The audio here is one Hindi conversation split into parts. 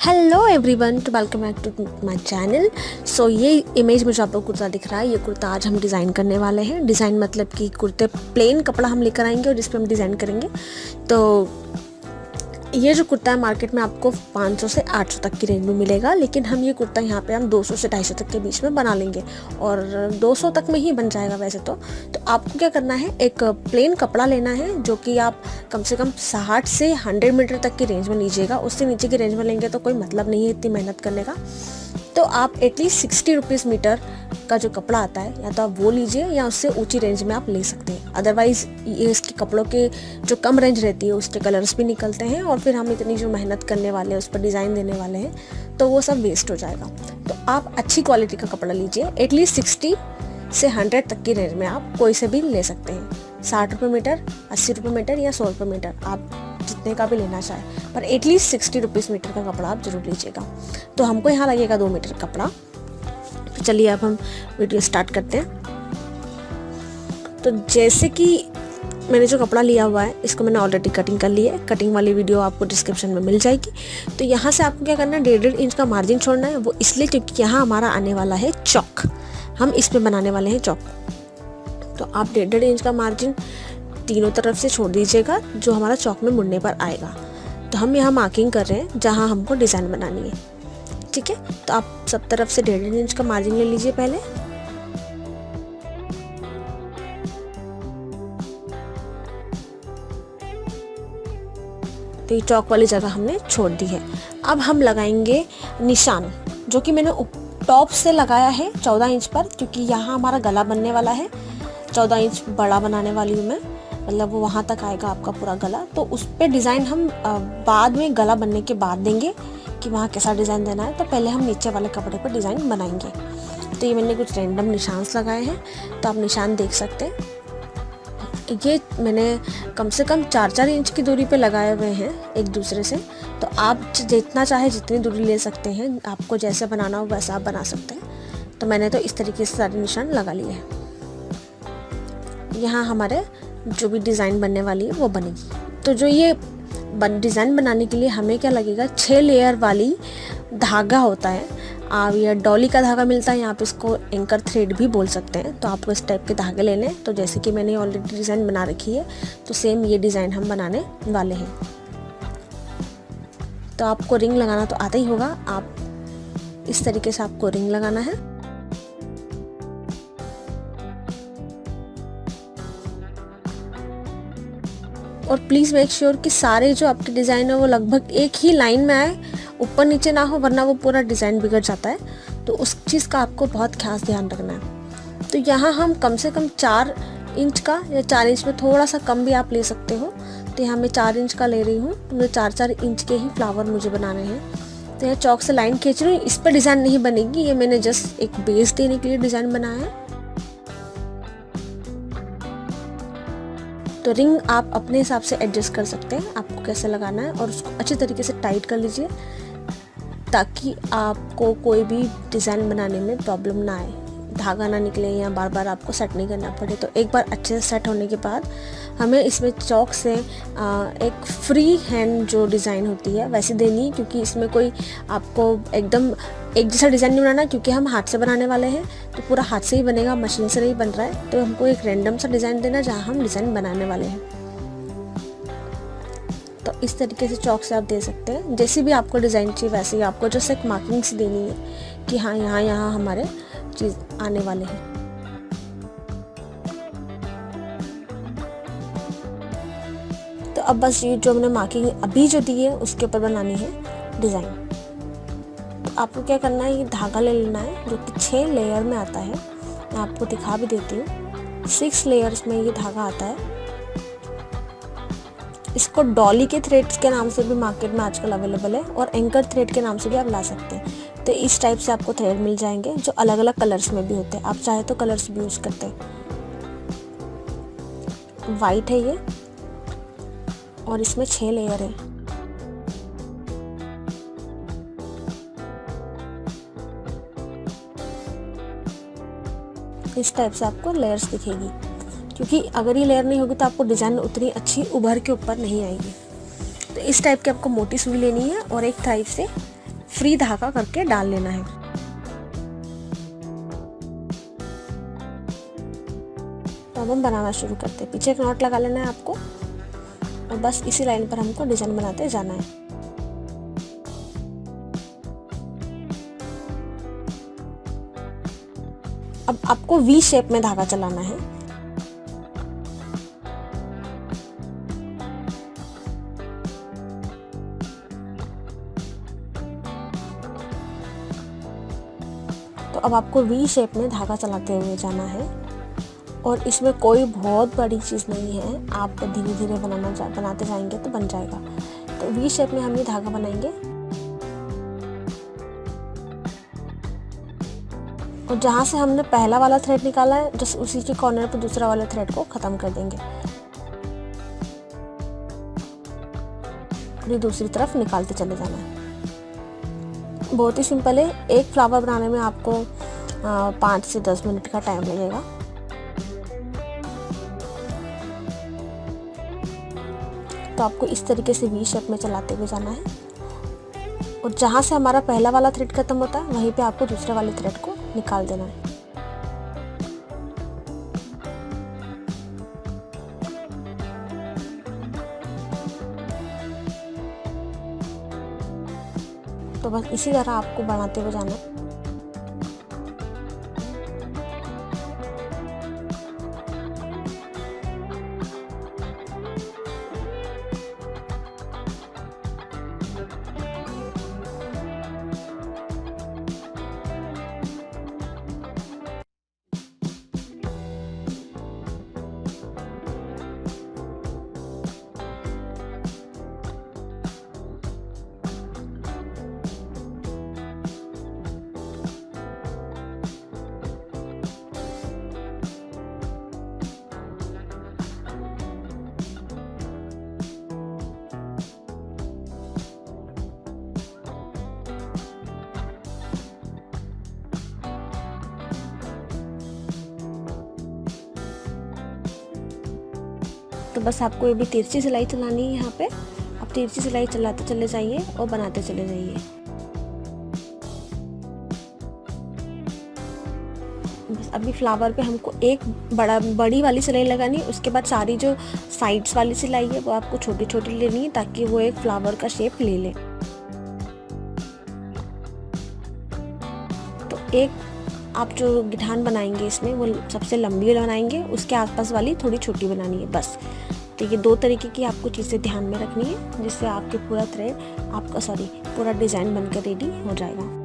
Hello everyone, to welcome back to my channel. So ये इमेज में जो आप लोग कुर्ता दिख रहा है, ये कुर्ता आज हम डिज़ाइन करने वाले हैं। डिज़ाइन मतलब कि कुर्ते प्लेन कपड़ा हम लेकर आएंगे और जिस पे हम डिज़ाइन करेंगे। तो ये जो कुर्ता है मार्केट में आपको 500 से 800 तक की रेंज में मिलेगा, लेकिन हम ये कुर्ता यहाँ पे हम 200 से 250 तक के बीच में बना लेंगे और 200 तक में ही बन जाएगा वैसे तो आपको क्या करना है, एक प्लेन कपड़ा लेना है जो कि आप कम से कम 60 से 100 मीटर तक की रेंज में लीजिएगा। उससे नीचे की रेंज में लेंगे तो कोई मतलब नहीं है इतनी मेहनत करने का। तो आप एटलीस्ट 60 रुपीज़ मीटर का जो कपड़ा आता है या तो आप वो लीजिए या उससे ऊंची रेंज में आप ले सकते हैं। अदरवाइज़ ये इसके कपड़ों के जो कम रेंज रहती है उसके कलर्स भी निकलते हैं और फिर हम इतनी जो मेहनत करने वाले हैं उस पर डिज़ाइन देने वाले हैं तो वो सब वेस्ट हो जाएगा। तो आप अच्छी क्वालिटी का कपड़ा लीजिए। एटलीस्ट 60 से 100 तक की रेंज में आप कोई से भी ले सकते हैं। 60 रुपये मीटर, 80 रुपये मीटर या 100 रुपये मीटर, आप जितने का भी लेना चाहे, पर एटलीस्ट 60 रुपीज़ मीटर का कपड़ा आप जरूर लीजिएगा। तो हमको यहाँ लगेगा 2 मीटर कपड़ा। तो चलिए अब हम वीडियो स्टार्ट करते हैं। तो जैसे कि मैंने जो कपड़ा लिया हुआ है इसको मैंने ऑलरेडी कटिंग कर ली है। कटिंग वाली वीडियो आपको डिस्क्रिप्शन में मिल जाएगी। तो यहाँ से आपको क्या करना है, 1.5 इंच का मार्जिन छोड़ना है। वो इसलिए क्योंकि यहाँ हमारा आने वाला है चौक, हम इसमें बनाने वाले हैं चौक। तो आप 1.5 इंच का मार्जिन तीनों तरफ से छोड़ दीजिएगा जो हमारा चौक में मुड़ने पर आएगा। तो हम यहाँ मार्किंग कर रहे हैं जहाँ हमको डिज़ाइन बनानी है, ठीक है। तो आप सब तरफ से 1.5 इंच का मार्जिन ले लीजिए पहले। तो ये चौक वाली जगह हमने छोड़ दी है। अब हम लगाएंगे निशान, जो कि मैंने टॉप से लगाया है 14 इंच पर, क्योंकि यहाँ हमारा गला बनने वाला है। 14 इंच बड़ा बनाने वाली हूँ मैं, मतलब वो वहाँ तक आएगा आपका पूरा गला। तो उस पर डिज़ाइन हम बाद में गला बनने के बाद देंगे कि वहाँ कैसा डिज़ाइन देना है। तो पहले हम नीचे वाले कपड़े पर डिज़ाइन बनाएंगे। तो ये मैंने कुछ रैंडम निशान लगाए हैं, तो आप निशान देख सकते हैं। ये मैंने कम से कम 4-4 इंच की दूरी पे लगाए हुए हैं एक दूसरे से। तो आप जितना चाहे जितनी दूरी ले सकते हैं, आपको जैसे बनाना हो वैसा आप बना सकते हैं। तो मैंने तो इस तरीके से सारे निशान लगा लिए हैं। यहाँ हमारे जो भी डिज़ाइन बनने वाली है वो बनेगी। तो जो ये डिज़ाइन बनाने के लिए हमें क्या लगेगा, 6 लेयर वाली धागा होता है। या डॉली का धागा मिलता है, यहाँ पे इसको एंकर थ्रेड भी बोल सकते हैं। तो आपको इस टाइप के धागे लेने हैं। तो जैसे कि मैंने ऑलरेडी डिज़ाइन बना रखी है, तो सेम ये डिज़ाइन हम बनाने वाले हैं। तो आपको रिंग लगाना तो आता ही होगा। आप इस तरीके से आपको रिंग लगाना है। और प्लीज़ मेक श्योर कि सारे जो आपके डिज़ाइन है वो लगभग एक ही लाइन में आए, ऊपर नीचे ना हो, वरना वो पूरा डिज़ाइन बिगड़ जाता है। तो उस चीज़ का आपको बहुत खास ध्यान रखना है। तो यहाँ हम कम से कम 4 इंच का या 4 इंच में थोड़ा सा कम भी आप ले सकते हो। तो यहाँ मैं 4 इंच का ले रही हूँ। मुझे 4-4 इंच के ही फ्लावर मुझे बनाने हैं। तो यहाँ चौक से लाइन खींच रही हूँ। इस पर डिज़ाइन नहीं बनेगी, ये मैंने जस्ट एक बेस देने के लिए डिज़ाइन बनाया है। तो रिंग आप अपने हिसाब से एडजस्ट कर सकते हैं, आपको कैसे लगाना है। और उसको अच्छी तरीके से टाइट कर लीजिए ताकि आपको कोई भी डिज़ाइन बनाने में प्रॉब्लम ना आए, धागा ना निकले या बार बार आपको सेट नहीं करना पड़े। तो एक बार अच्छे से सेट होने के बाद हमें इसमें चौक से एक फ्री हैंड जो डिज़ाइन होती है वैसे देनी है, क्योंकि इसमें कोई आपको एकदम एक जैसा डिज़ाइन नहीं बनाना, क्योंकि हम हाथ से बनाने वाले हैं। तो पूरा हाथ से ही बनेगा, मशीन से नहीं बन रहा है। तो हमको एक रैंडम सा डिज़ाइन देना जहाँ हम डिज़ाइन बनाने वाले हैं। तो इस तरीके से चौक से आप दे सकते हैं। जैसी भी आपको डिज़ाइन चाहिए वैसे ही आपको जस्ट एक मार्किंग सी देनी है कि हाँ यहाँ हमारे चीज़ आने वाले हैं। तो अब बस ये जो हमने मार्किंग अभी जो दी है उसके ऊपर बनानी है डिज़ाइन। तो आपको क्या करना है, ये धागा ले लेना है जो कि 6 लेयर में आता है। मैं आपको दिखा भी देती हूँ। 6 लेयर्स में ये धागा आता है। इसको डॉली के थ्रेड्स के नाम से भी मार्केट में आजकल अवेलेबल है, और एंकर थ्रेड के नाम से भी आप ला सकते हैं। तो इस टाइप से आपको थ्रेड मिल जाएंगे जो अलग अलग कलर्स में भी होते हैं। आप चाहे तो कलर्स भी यूज करते हैं। वाइट है ये, और इसमें 6 लेयर है। इस टाइप से आपको लेयर्स दिखेगी, क्योंकि अगर ये लेयर नहीं होगी तो आपको डिज़ाइन उतनी अच्छी उभर के ऊपर नहीं आएगी। तो इस टाइप की आपको मोटी सुई लेनी है और एक टाइप से फ्री धागा करके डाल लेना है। तो अब हम बनाना शुरू करते हैं। पीछे एक नॉट लगा लेना है आपको और बस इसी लाइन पर हमको डिजाइन बनाते जाना है। अब आपको वी शेप में धागा चलाना है। तो अब आपको वी शेप में धागा चलाते हुए जाना है और इसमें कोई बहुत बड़ी चीज़ नहीं है, आप धीरे धीरे बनाते जाएंगे तो बन जाएगा। तो वी शेप में हम ये धागा बनाएंगे और जहाँ से हमने पहला वाला थ्रेड निकाला है जस्ट उसी के कॉर्नर पर दूसरा वाला थ्रेड को ख़त्म कर देंगे और ये दूसरी तरफ निकालते चले जाना है। बहुत ही सिंपल है। एक फ्लावर बनाने में आपको 5 से 10 मिनट का टाइम लगेगा। तो आपको इस तरीके से वी शेप में चलाते हुए जाना है और जहाँ से हमारा पहला वाला थ्रेड खत्म होता है वहीं पे आपको दूसरे वाले थ्रेड को निकाल देना है। तो बस इसी तरह आपको बनाते हुए जाना है। तो बस आपको ये भी तिरछी सिलाई चलानी है। यहाँ पे आप तिरछी सिलाई चलाते चले जाइए और बनाते चले जाइए। बस अभी फ्लावर पे हमको एक बड़ी वाली सिलाई लगानी है, उसके बाद सारी जो साइड्स वाली सिलाई है वो आपको छोटी छोटी लेनी है ताकि वो एक फ्लावर का शेप ले ले। तो एक आप जो गिठान बनाएंगे इसमें वो सबसे लंबी बनाएंगे, उसके आसपास वाली थोड़ी छोटी बनानी है बस। तो ये 2 तरीके की आपको चीज़ें ध्यान में रखनी है जिससे आपके पूरा डिज़ाइन बनकर रेडी हो जाएगा।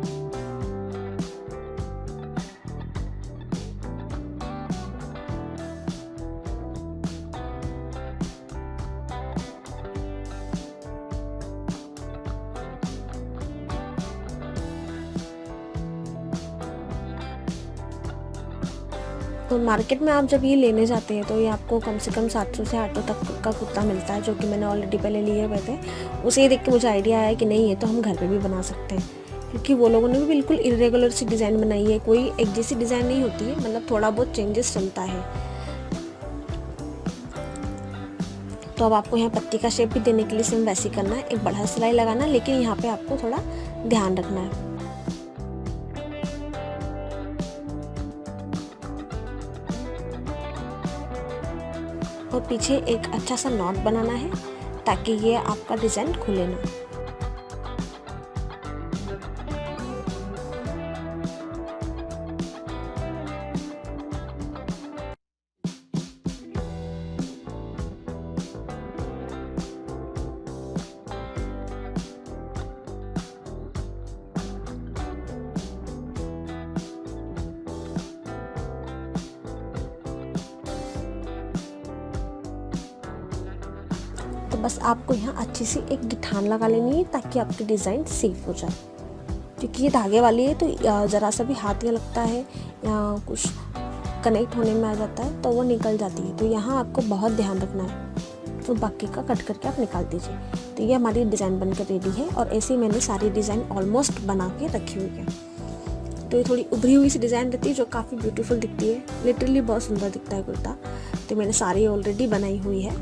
तो मार्केट में आप जब ये लेने जाते हैं तो ये आपको कम से कम 700 से 800 तक का कुर्ता मिलता है, जो कि मैंने ऑलरेडी पहले लिए हुए थे। उसे ये देख के मुझे आइडिया आया कि नहीं, ये तो हम घर पे भी बना सकते हैं, क्योंकि वो लोगों ने भी बिल्कुल इरेगुलर सी डिज़ाइन बनाई है, कोई एक जैसी डिज़ाइन नहीं होती है, मतलब थोड़ा बहुत चेंजेस चलता है। तो अब आपको यहाँ पत्ती का शेप भी देने के लिए सेम वैसे करना है, एक बड़ा सिलाई लगाना है, लेकिन यहाँ पे आपको थोड़ा ध्यान रखना है। और पीछे एक अच्छा सा नॉट बनाना है ताकि ये आपका डिज़ाइन खुले ना। तो बस आपको यहाँ अच्छी सी एक गिठान लगा लेनी है ताकि आपकी डिज़ाइन सेफ हो जाए, क्योंकि ये धागे वाली है तो ज़रा सा भी हाथ या लगता है या कुछ कनेक्ट होने में आ जाता है तो वो निकल जाती है। तो यहाँ आपको बहुत ध्यान रखना है। तो बाकी का कट करके आप निकाल दीजिए। तो ये हमारी डिज़ाइन बनकर रेडी है और ऐसे ही मैंने सारी डिज़ाइन ऑलमोस्ट बना के रखी हुई है। तो ये थोड़ी उभरी हुई सी डिज़ाइन रहती है जो काफ़ी ब्यूटीफुल दिखती है, लिटरली बहुत सुंदर दिखता है कुर्ता। तो मैंने सारी ऑलरेडी बनाई हुई है।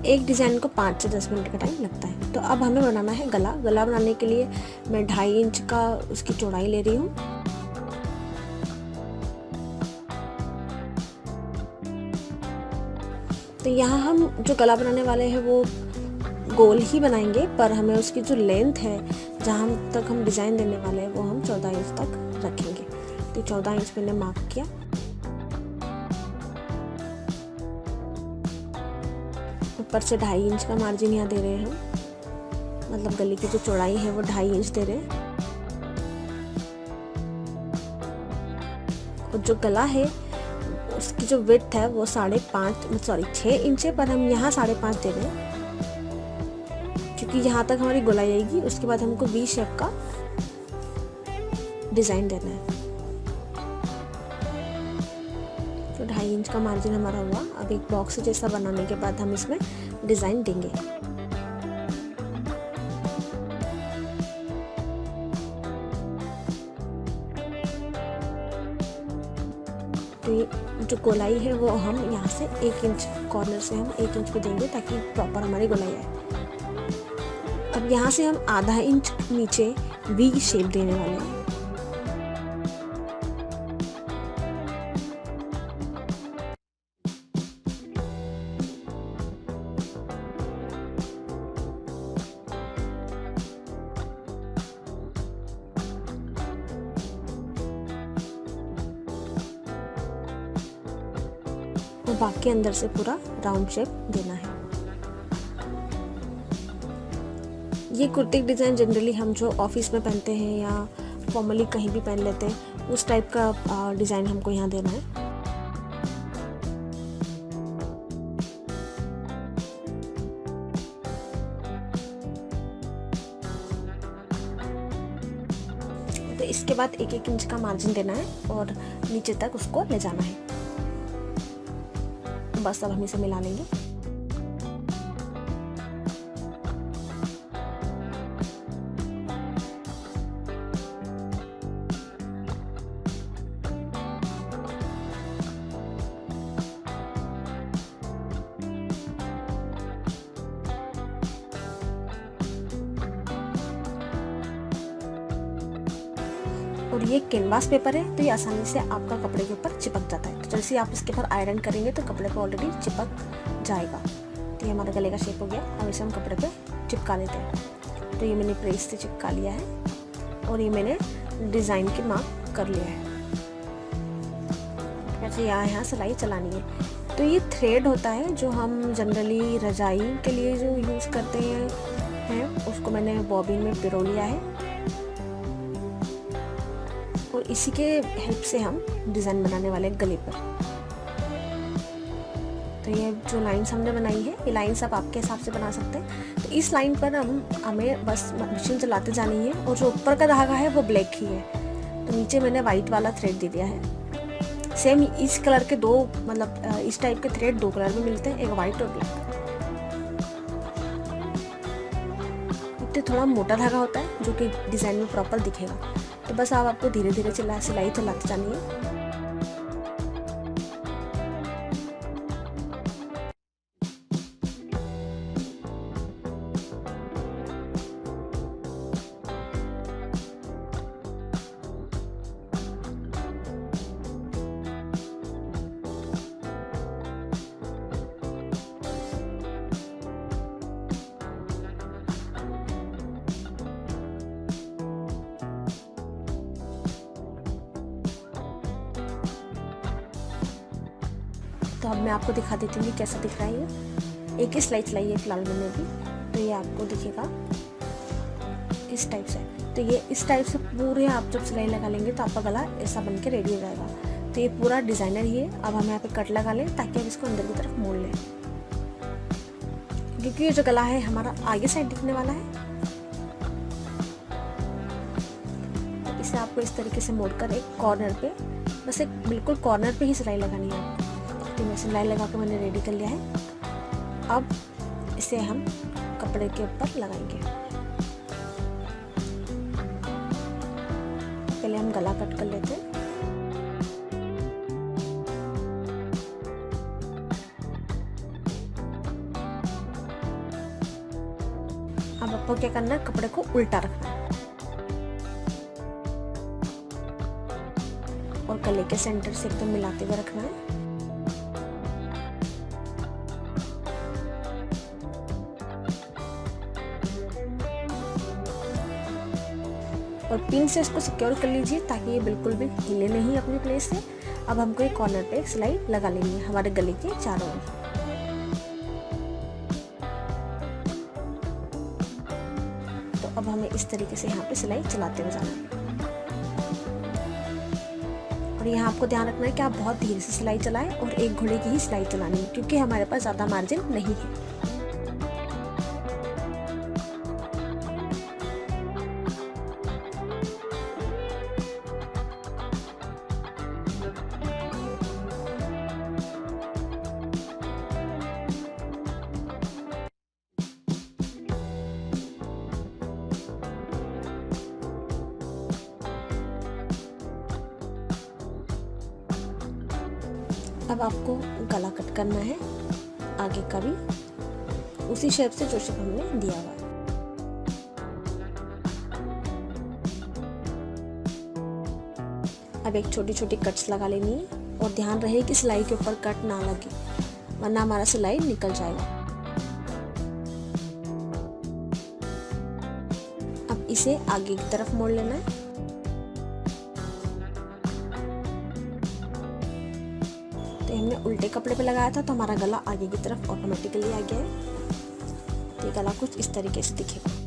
एक डिज़ाइन को 5 से 10 मिनट का टाइम लगता है। तो अब हमें बनाना है गला। गला बनाने के लिए मैं 2.5 इंच का उसकी चौड़ाई ले रही हूँ। तो यहाँ हम जो गला बनाने वाले हैं वो गोल ही बनाएंगे, पर हमें उसकी जो लेंथ है जहाँ तक हम डिज़ाइन देने वाले हैं वो हम 14 इंच तक रखेंगे। तो 14 इंच मैंने मार्क किया। ऊपर से 2.5 इंच का मार्जिन यहाँ दे रहे हैं हम, मतलब गले की जो चौड़ाई है वो 2.5 इंच दे रहे हैं। और जो गला है उसकी जो विड्थ है वो 6 इंच है, पर हम यहाँ 5.5 दे रहे हैं क्योंकि यहाँ तक हमारी गोलाई आएगी। उसके बाद हमको वी शेप का डिज़ाइन देना है। तो 2.5 इंच का मार्जिन हमारा हुआ। अब एक बॉक्स जैसा बनाने के बाद हम इसमें डिज़ाइन देंगे। तो ये जो गोलाई है वो हम यहाँ से 1 इंच कॉर्नर से हम 1 इंच पे देंगे ताकि प्रॉपर हमारी गोलाई आए। अब यहाँ से हम आधा इंच नीचे वी शेप देने वाले हैं। और बाकी अंदर से पूरा राउंड शेप देना है। ये कुर्ती डिज़ाइन जनरली हम जो ऑफिस में पहनते हैं या फॉर्मली कहीं भी पहन लेते हैं उस टाइप का डिज़ाइन हमको यहाँ देना है। तो इसके बाद 1-1 इंच का मार्जिन देना है और नीचे तक उसको ले जाना है। बस अब हम इसे मिला लेंगे। और ये कैनवास पेपर है तो ये आसानी से आपका कपड़े के ऊपर चिपक जाता है। तो जैसे आप इसके ऊपर आयरन करेंगे तो कपड़े पे ऑलरेडी चिपक जाएगा। तो ये हमारा गले का शेप हो गया। अब इसे हम कपड़े पे चिपका लेते हैं। तो ये मैंने प्रेस से चिपका लिया है और ये मैंने डिज़ाइन की मार्क कर लिया है। ऐसे यहाँ सिलाई चलानी है। तो ये थ्रेड होता है जो हम जनरली रजाई के लिए जो यूज़ करते हैं उसको मैंने बॉबिन में पिरो लिया है और इसी के हेल्प से हम डिज़ाइन बनाने वाले गले पर। तो ये जो लाइंस हमने बनाई है ये लाइंस आप आपके हिसाब से बना सकते हैं। तो इस लाइन पर हमें बस मशीन चलाते जानी है और जो ऊपर का धागा है वो ब्लैक ही है। तो नीचे मैंने वाइट वाला थ्रेड दे दिया है। सेम इस कलर के दो मतलब इस टाइप के थ्रेड 2 कलर में मिलते हैं, एक वाइट और ब्लैक। तो थोड़ा मोटा धागा होता है जो कि डिज़ाइन में प्रॉपर दिखेगा। तो बस आप आपको धीरे धीरे सिलाई चलाते जानी है। तो अब मैं आपको दिखा देती हूँ कि कैसा दिख रहा है ये। एक ही सिलाई चलाई है फिलहाल मैंने भी, तो ये आपको दिखेगा इस टाइप से। तो ये इस टाइप से पूरे आप जब सिलाई लगा लेंगे तो आपका गला ऐसा बन के रेडी हो जाएगा। तो ये पूरा डिज़ाइनर ही है। अब हम यहाँ पे कट लगा लें ताकि हम इसको अंदर की तरफ मोड़ लें, क्योंकि ये जो गला है हमारा आगे साइड दिखने वाला है। तो इसे आपको इस तरीके से मोड़ कर एक कॉर्नर पे, बस एक बिल्कुल कॉर्नर पे ही सिलाई लगानी है आपको। तो मैं सिलाई लगा के मैंने रेडी कर लिया है। अब इसे हम कपड़े के ऊपर लगाएंगे। पहले हम गला कट कर लेते हैं। आपको क्या करना है, कपड़े को उल्टा रखना है और गले के सेंटर से एकदम मिलाते हुए रखना है। और पिन से इसको सिक्योर कर लीजिए ताकि ये बिल्कुल भी हिले नहीं अपने प्लेस से। अब हमको एक कॉर्नर पे एक सिलाई लगा लेनी है हमारे गले के चारों ओर। तो अब हमें इस तरीके से यहाँ पे सिलाई चलाते हुए जाना है। और यहाँ आपको ध्यान रखना है कि आप बहुत धीरे से सिलाई चलाएं और एक घोड़े की ही सिलाई चलानी है, क्योंकि हमारे पास ज़्यादा मार्जिन नहीं है। अब आपको गला कट करना है आगे का भी उसी शेप से जो शेप हमने दिया हुआ है। अब एक छोटी छोटी कट्स लगा लेनी है और ध्यान रहे कि सिलाई के ऊपर कट ना लगे, वरना हमारा सिलाई निकल जाएगा। अब इसे आगे की तरफ मोड़ लेना है। तो हमने उल्टे कपड़े पे लगाया था तो हमारा गला आगे की तरफ ऑटोमेटिकली आ गया है। तो ये गला कुछ इस तरीके से दिखेगा।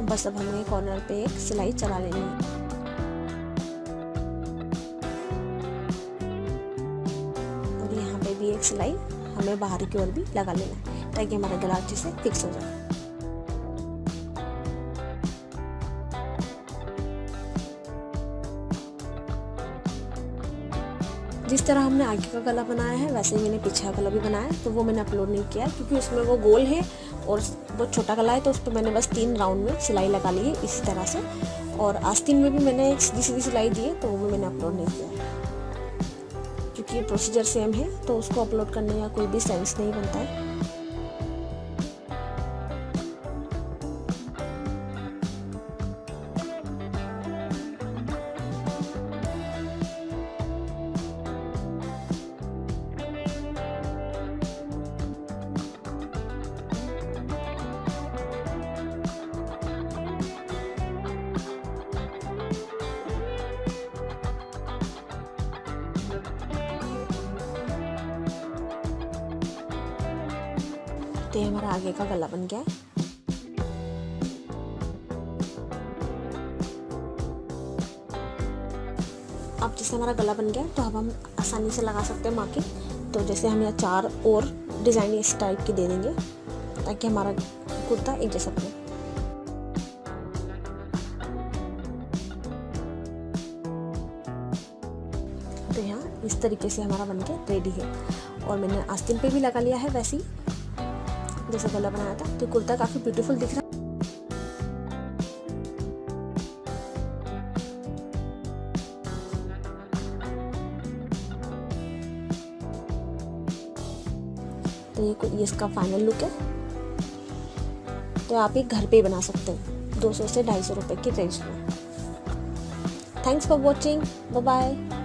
बस अब हमें कॉर्नर पे एक सिलाई चला लेनी है। और यहाँ पे भी एक सिलाई हमें बाहर की ओर भी लगा लेना है ताकि हमारा गला अच्छे से फिक्स हो जाए। जिस तरह हमने आगे का गला बनाया है वैसे ही मैंने पीछे का गला भी बनाया है, तो वो मैंने अपलोड नहीं किया क्योंकि उसमें वो गोल है और वो छोटा गला है, तो उस पर मैंने बस 3 राउंड में सिलाई लगा ली है इसी तरह से। और आस्तीन में भी मैंने सीधी सीधी सिलाई दी है, तो वो मैंने अपलोड नहीं किया क्योंकि ये प्रोसीजर सेम है, तो उसको अपलोड करने का कोई भी सेंस नहीं बनता है। तो ये हमारा आगे का गला बन गया है। अब जैसे हमारा गला बन गया तो अब हम आसानी से लगा सकते हैं मार्किंग। तो जैसे हम यहाँ 4 और डिज़ाइन इस टाइप की दे देंगे ताकि हमारा कुर्ता एक जैसा बने। तो यहाँ इस तरीके से हमारा बनके रेडी है और मैंने आस्तीन पे भी लगा लिया है वैसे ही जैसा गला बनाया था। तो कुर्ता काफी ब्यूटीफुल दिख रहा है। तो ये इसका फाइनल लुक है। तो आप ये घर पे ही बना सकते हैं 200 से 250 रुपए की रेंज में। Thanks for watching, bye bye.